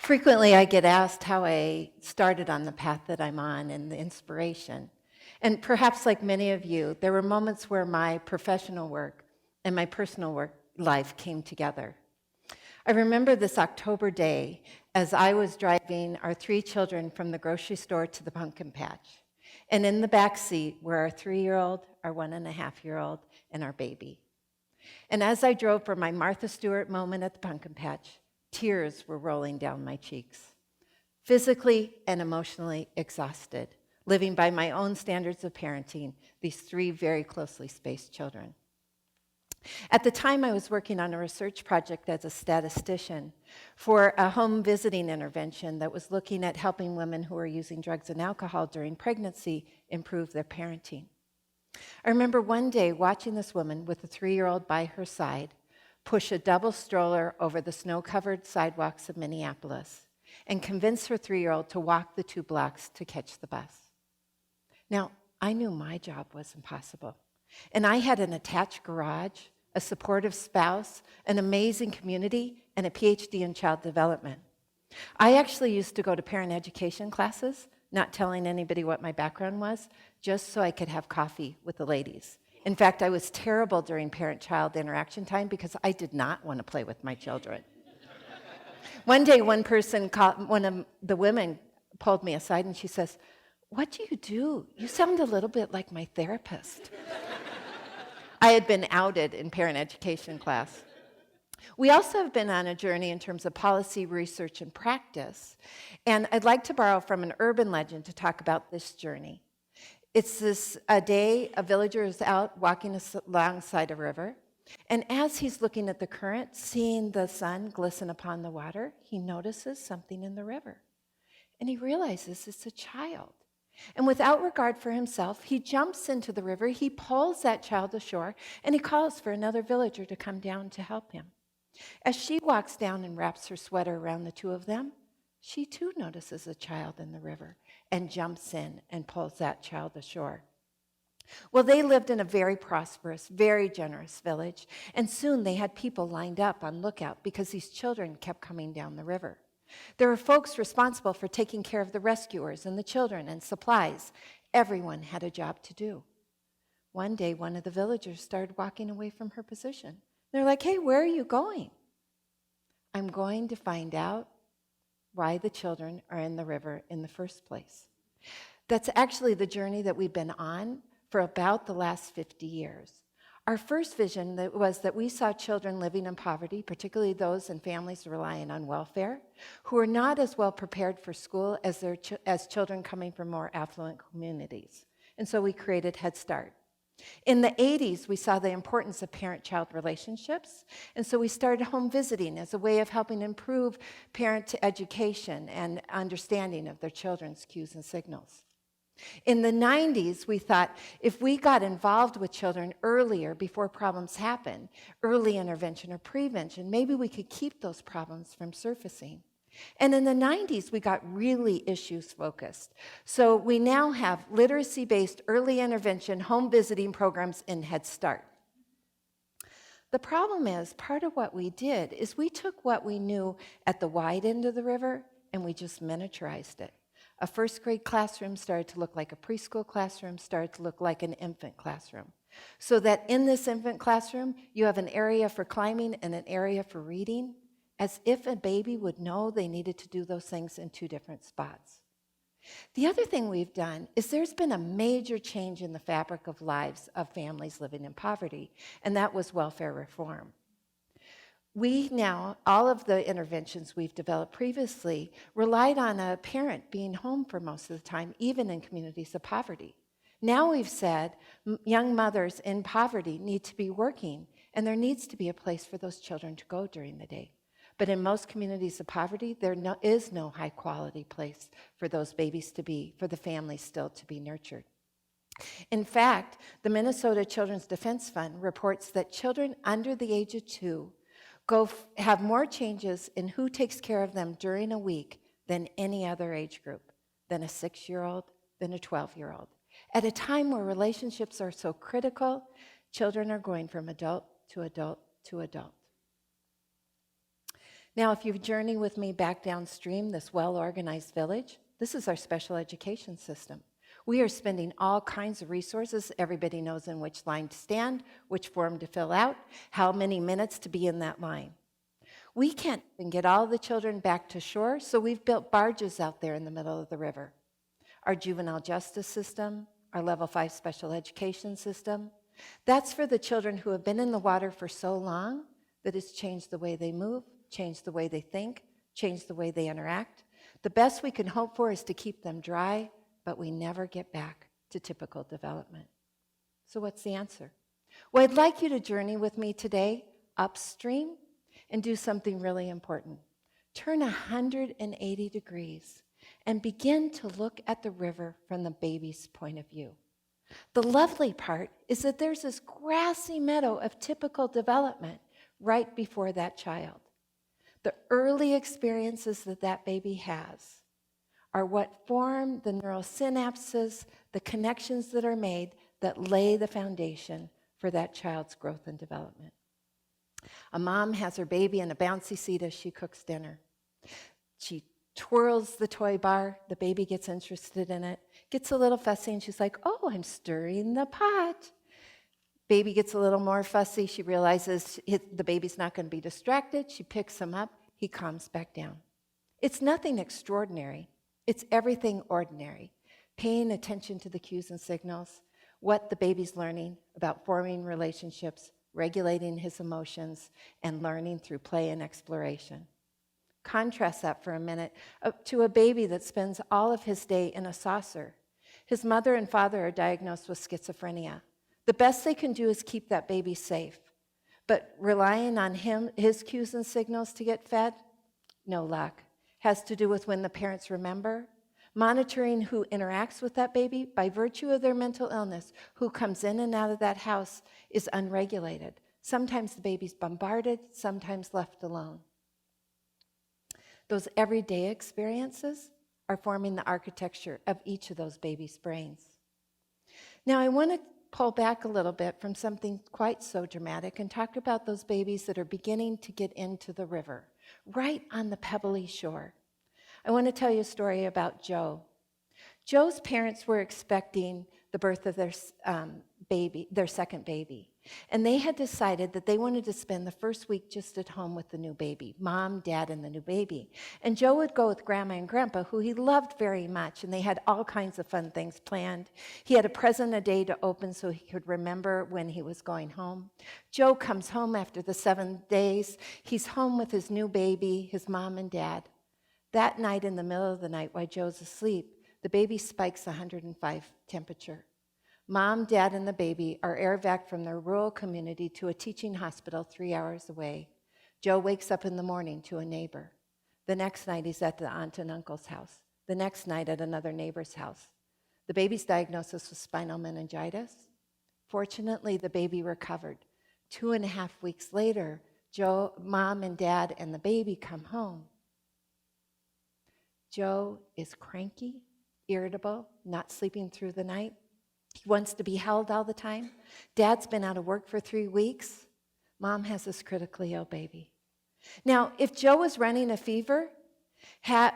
Frequently, I get asked how I started on the path that I'm on and the inspiration. And perhaps like many of you, there were moments where my professional work and my personal work life came together. I remember this October day as I was driving our 3 children from the grocery store to the pumpkin patch. And in the back seat were our 3-year-old, our 1.5-year-old, and our baby. And as I drove for my Martha Stewart moment at the pumpkin patch, tears were rolling down my cheeks. Physically and emotionally exhausted, living by my own standards of parenting these 3 very closely spaced children. At the time, I was working on a research project as a statistician for a home visiting intervention that was looking at helping women who were using drugs and alcohol during pregnancy improve their parenting. I remember one day watching this woman with a 3-year-old by her side push a double stroller over the snow-covered sidewalks of Minneapolis and convince her 3-year-old to walk the 2 blocks to catch the bus. Now, I knew my job was impossible, and I had an attached garage, a supportive spouse, an amazing community, and a PhD in child development. I actually used to go to parent education classes, not telling anybody what my background was, just so I could have coffee with the ladies. In fact, I was terrible during parent-child interaction time because I did not want to play with my children. One day, one of the women pulled me aside and she says, "What do you do? You sound a little bit like my therapist." I had been outed in parent education class. We also have been on a journey in terms of policy, research, and practice. And I'd like to borrow from an urban legend to talk about this journey. It's a day a villager is out walking alongside a river. And as he's looking at the current, seeing the sun glisten upon the water, he notices something in the river. And he realizes it's a child. And without regard for himself, he jumps into the river, he pulls that child ashore, and he calls for another villager to come down to help him. As she walks down and wraps her sweater around the 2 of them, she too notices a child in the river and jumps in and pulls that child ashore. Well, they lived in a very prosperous, very generous village, and soon they had people lined up on lookout because these children kept coming down the river. There were folks responsible for taking care of the rescuers and the children and supplies. Everyone had a job to do. One day, one of the villagers started walking away from her position. They're like, "Hey, where are you going?" "I'm going to find out why the children are in the river in the first place." That's actually the journey that we've been on for about the last 50 years. Our first vision was that we saw children living in poverty, particularly those in families relying on welfare, who are not as well prepared for school as children coming from more affluent communities. And so we created Head Start. In the 80s, we saw the importance of parent-child relationships, and so we started home visiting as a way of helping improve parent education and understanding of their children's cues and signals. In the 90s, we thought if we got involved with children earlier before problems happen, early intervention or prevention, maybe we could keep those problems from surfacing. And in the 90s, we got really issues focused. So we now have literacy-based early intervention home visiting programs in Head Start. The problem is, part of what we did is we took what we knew at the wide end of the river and we just miniaturized it. A first grade classroom started to look like a preschool classroom, started to look like an infant classroom. So that in this infant classroom, you have an area for climbing and an area for reading, as if a baby would know they needed to do those things in 2 different spots. The other thing we've done is there's been a major change in the fabric of lives of families living in poverty, and that was welfare reform. We now, all of the interventions we've developed previously relied on a parent being home for most of the time, even in communities of poverty. Now we've said young mothers in poverty need to be working, and there needs to be a place for those children to go during the day. But in most communities of poverty, there is no high-quality place for those babies to be, for the families still to be nurtured. In fact, the Minnesota Children's Defense Fund reports that children under the age of 2 have more changes in who takes care of them during a week than any other age group, than a 6-year-old, than a 12-year-old. At a time where relationships are so critical, children are going from adult to adult to adult. Now, if you journey with me back downstream, this well-organized village, this is our special education system. We are spending all kinds of resources. Everybody knows in which line to stand, which form to fill out, how many minutes to be in that line. We can't even get all the children back to shore, so we've built barges out there in the middle of the river. Our juvenile justice system, our level 5 special education system, that's for the children who have been in the water for so long that it's changed the way they move, changed the way they think, changed the way they interact. The best we can hope for is to keep them dry, but we never get back to typical development. So what's the answer? Well, I'd like you to journey with me today upstream and do something really important. Turn 180 degrees and begin to look at the river from the baby's point of view. The lovely part is that there's this grassy meadow of typical development right before that child. The early experiences that that baby has are what form the neural synapses, the connections that are made that lay the foundation for that child's growth and development. A mom has her baby in a bouncy seat as she cooks dinner. She twirls the toy bar, the baby gets interested in it, gets a little fussy, and she's like, oh, I'm stirring the pot. Baby gets a little more fussy. She realizes the baby's not going to be distracted. She picks him up. He calms back down. It's nothing extraordinary. It's everything ordinary. Paying attention to the cues and signals, what the baby's learning about forming relationships, regulating his emotions, and learning through play and exploration. Contrast that for a minute to a baby that spends all of his day in a saucer. His mother and father are diagnosed with schizophrenia. The best they can do is keep that baby safe. But relying on his cues and signals to get fed, no luck. Has to do with when the parents remember. Monitoring who interacts with that baby by virtue of their mental illness, who comes in and out of that house, is unregulated. Sometimes the baby's bombarded, sometimes left alone. Those everyday experiences are forming the architecture of each of those babies' brains. Now, I want to pull back a little bit from something quite so dramatic and talk about those babies that are beginning to get into the river, right on the pebbly shore. I want to tell you a story about Joe. Joe's parents were expecting the birth of their second baby. And they had decided that they wanted to spend the first week just at home with the new baby, mom, dad, and the new baby. And Joe would go with grandma and grandpa, who he loved very much, and they had all kinds of fun things planned. He had a present a day to open so he could remember when he was going home. Joe comes home after the 7 days. He's home with his new baby, his mom and dad. That night, in the middle of the night, while Joe's asleep, the baby spikes 105 temperature. Mom, dad, and the baby are air-vac from their rural community to a teaching hospital 3 hours away. Joe wakes up in the morning to a neighbor. The next night, he's at the aunt and uncle's house. The next night, at another neighbor's house. The baby's diagnosis was spinal meningitis. Fortunately, the baby recovered. 2.5 weeks later, Joe, mom, and dad, and the baby come home. Joe is cranky, irritable, not sleeping through the night. He wants to be held all the time. Dad's been out of work for 3 weeks. Mom has this critically ill baby. Now, if Joe was running a fever,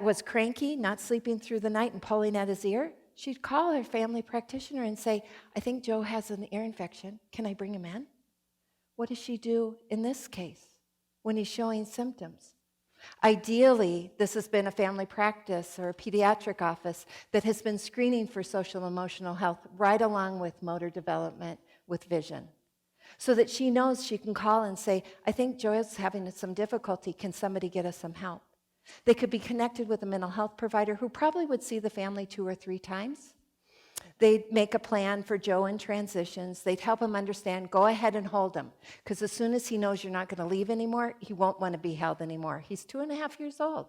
was cranky, not sleeping through the night, and pulling at his ear, she'd call her family practitioner and say, I think Joe has an ear infection. Can I bring him in? What does she do in this case when he's showing symptoms? Ideally, this has been a family practice or a pediatric office that has been screening for social emotional health right along with motor development, with vision, so that she knows she can call and say, I think Joe's having some difficulty. Can somebody get us some help? They could be connected with a mental health provider who probably would see the family 2 or 3 times. They'd make a plan for Joe in transitions. They'd help him understand, go ahead and hold him, because as soon as he knows you're not going to leave anymore, he won't want to be held anymore. He's 2.5 years old.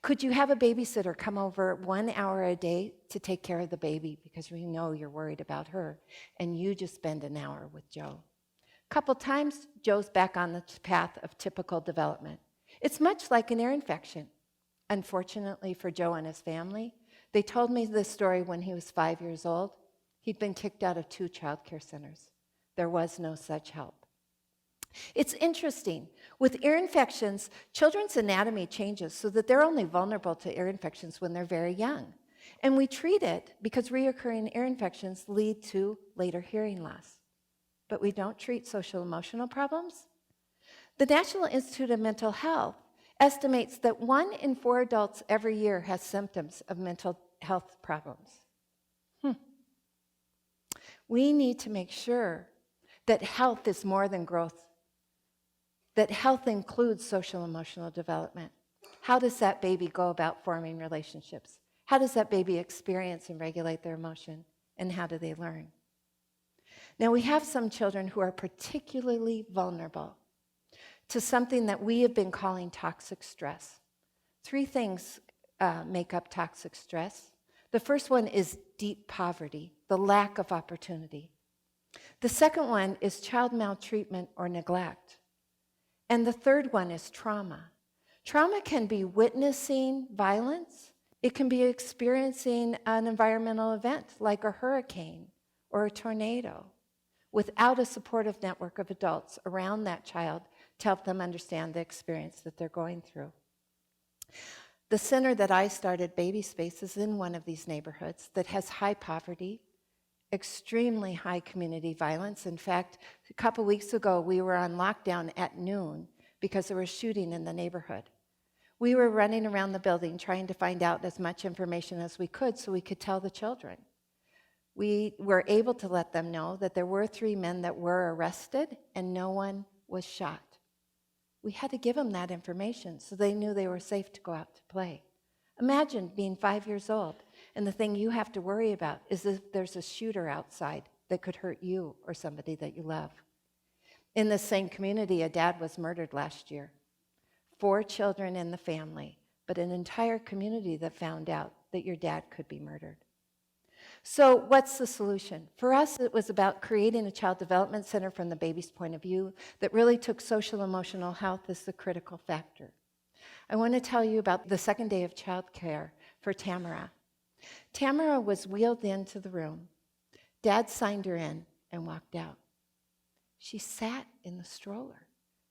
Could you have a babysitter come over 1 hour a day to take care of the baby, because we know you're worried about her, and you just spend an hour with Joe? A couple times, Joe's back on the path of typical development. It's much like an ear infection. Unfortunately for Joe and his family, they told me this story when he was 5 years old. He'd been kicked out of 2 child care centers. There was no such help. It's interesting. With ear infections, children's anatomy changes so that they're only vulnerable to ear infections when they're very young. And we treat it because reoccurring ear infections lead to later hearing loss. But we don't treat social emotional problems. The National Institute of Mental Health estimates that 1 in 4 adults every year has symptoms of mental health problems. We need to make sure that health is more than growth, that health includes social emotional development. How does that baby go about forming relationships? How does that baby experience and regulate their emotion? And how do they learn? Now, we have some children who are particularly vulnerable to something that we have been calling toxic stress. 3 things make up toxic stress. The first one is deep poverty, the lack of opportunity. The second one is child maltreatment or neglect. And the third one is trauma. Trauma can be witnessing violence. It can be experiencing an environmental event like a hurricane or a tornado without a supportive network of adults around that child to help them understand the experience that they're going through. The center that I started, Baby Space, is in one of these neighborhoods that has high poverty, extremely high community violence. In fact, a couple weeks ago, we were on lockdown at noon because there was shooting in the neighborhood. We were running around the building trying to find out as much information as we could so we could tell the children. We were able to let them know that there were 3 men that were arrested and no one was shot. We had to give them that information so they knew they were safe to go out to play. Imagine being 5 years old, and the thing you have to worry about is if there's a shooter outside that could hurt you or somebody that you love. In the same community, a dad was murdered last year. 4 children in the family, but an entire community that found out that your dad could be murdered. So what's the solution? For us, it was about creating a child development center from the baby's point of view that really took social emotional health as the critical factor. I want to tell you about the second day of childcare for Tamara. Tamara was wheeled into the room. Dad signed her in and walked out. She sat in the stroller.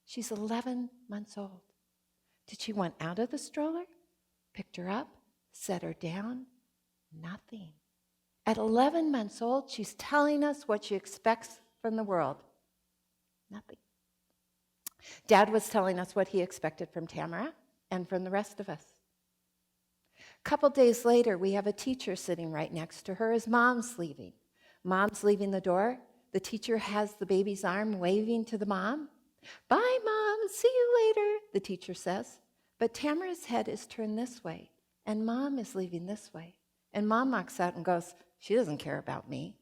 She's 11 months old. Did she want out of the stroller? Picked her up, set her down? Nothing. At 11 months old, she's telling us what she expects from the world. Nothing. Dad was telling us what he expected from Tamara and from the rest of us. A couple days later, we have a teacher sitting right next to her as Mom's leaving. Mom's leaving the door. The teacher has the baby's arm waving to the mom. "Bye, Mom. See you later," the teacher says. But Tamara's head is turned this way, and Mom is leaving this way. And Mom walks out and goes, "She doesn't care about me."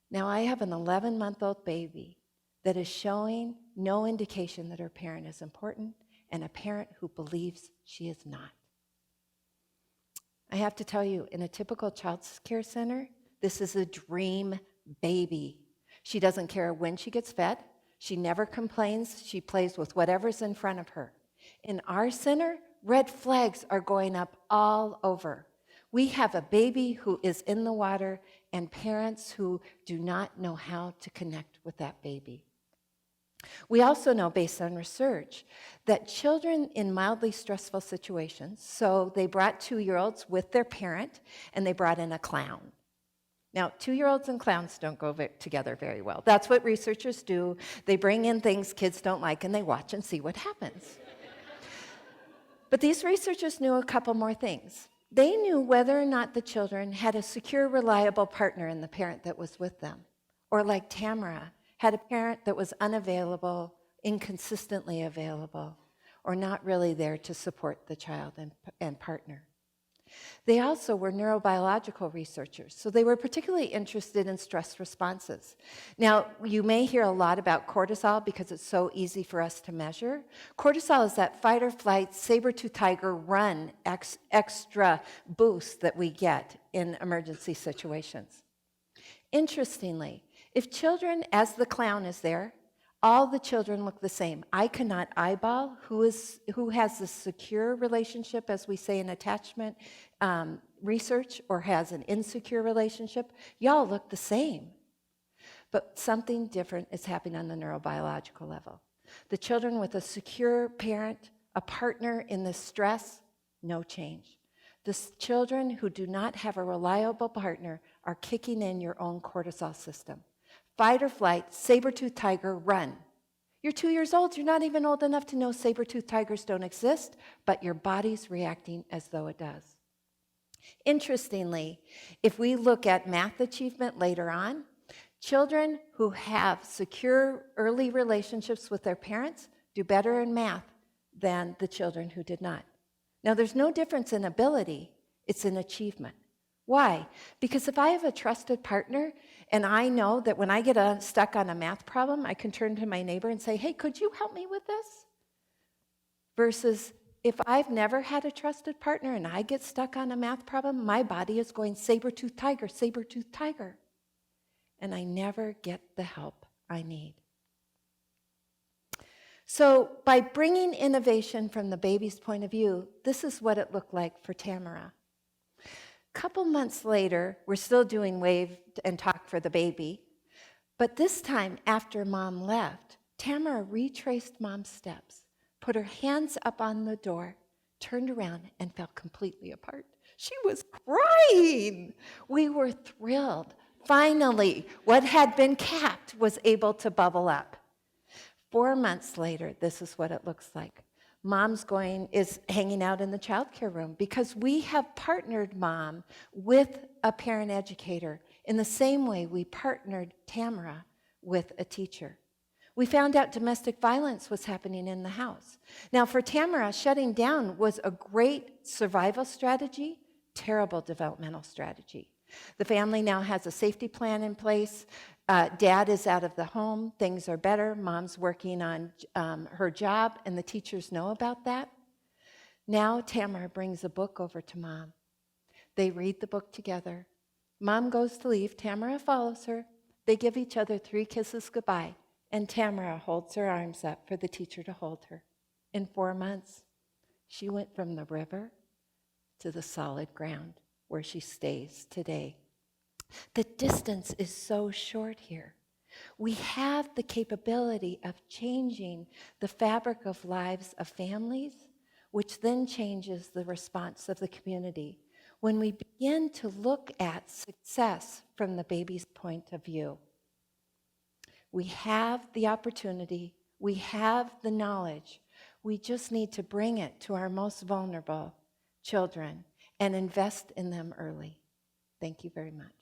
Now I have an 11-month-old baby that is showing no indication that her parent is important and a parent who believes she is not. I have to tell you, in a typical child care center, this is a dream baby. She doesn't care when she gets fed. She never complains. She plays with whatever's in front of her. In our center, red flags are going up all over. We have a baby who is in the water and parents who do not know how to connect with that baby. We also know, based on research, that children in mildly stressful situations, so they brought 2-year-olds with their parent and they brought in a clown. Now, 2-year-olds and clowns don't go together very well. That's what researchers do. They bring in things kids don't like and they watch and see what happens. But these researchers knew a couple more things. They knew whether or not the children had a secure, reliable partner in the parent that was with them. Or like Tamara, had a parent that was unavailable, inconsistently available, or not really there to support the child and partner. They also were neurobiological researchers, so they were particularly interested in stress responses. Now, you may hear a lot about cortisol because it's so easy for us to measure. Cortisol is that fight or flight, saber-tooth tiger run extra boost that we get in emergency situations. Interestingly, if children, as the clown is there, all the children look the same. I cannot eyeball who has a secure relationship, as we say in attachment research, or has an insecure relationship. Y'all look the same. But something different is happening on the neurobiological level. The children with a secure parent, a partner in this stress, no change. The children who do not have a reliable partner are kicking in your own cortisol system. Fight or flight, saber-toothed tiger, run. You're 2 years old. You're not even old enough to know saber-toothed tigers don't exist, but your body's reacting as though it does. Interestingly, if we look at math achievement later on, children who have secure early relationships with their parents do better in math than the children who did not. Now, there's no difference in ability, it's in achievement. Why? Because if I have a trusted partner and I know that when I get stuck on a math problem, I can turn to my neighbor and say, hey, could you help me with this? Versus if I've never had a trusted partner and I get stuck on a math problem, my body is going saber-toothed tiger, saber-toothed tiger. And I never get the help I need. So by bringing innovation from the baby's point of view, this is what it looked like for Tamara. A couple months later, we're still doing wave and talk for the baby, but this time after Mom left, Tamara retraced Mom's steps, put her hands up on the door, turned around, and fell completely apart. She was crying. We were thrilled. Finally, what had been capped was able to bubble up. 4 months later, this is what it looks like. Mom's is hanging out in the childcare room because we have partnered Mom with a parent educator in the same way we partnered Tamara with a teacher. We found out domestic violence was happening in the house. Now, for Tamara, shutting down was a great survival strategy, terrible developmental strategy. The family now has a safety plan in place. Dad is out of the home. Things are better. Mom's working on her job, and the teachers know about that. Now Tamara brings a book over to Mom. They read the book together. Mom goes to leave. Tamara follows her. They give each other 3 kisses goodbye, and Tamara holds her arms up for the teacher to hold her. In 4 months, she went from the river to the solid ground where she stays today. The distance is so short here. We have the capability of changing the fabric of lives of families, which then changes the response of the community when we begin to look at success from the baby's point of view. We have the opportunity, we have the knowledge, we just need to bring it to our most vulnerable children and invest in them early. Thank you very much.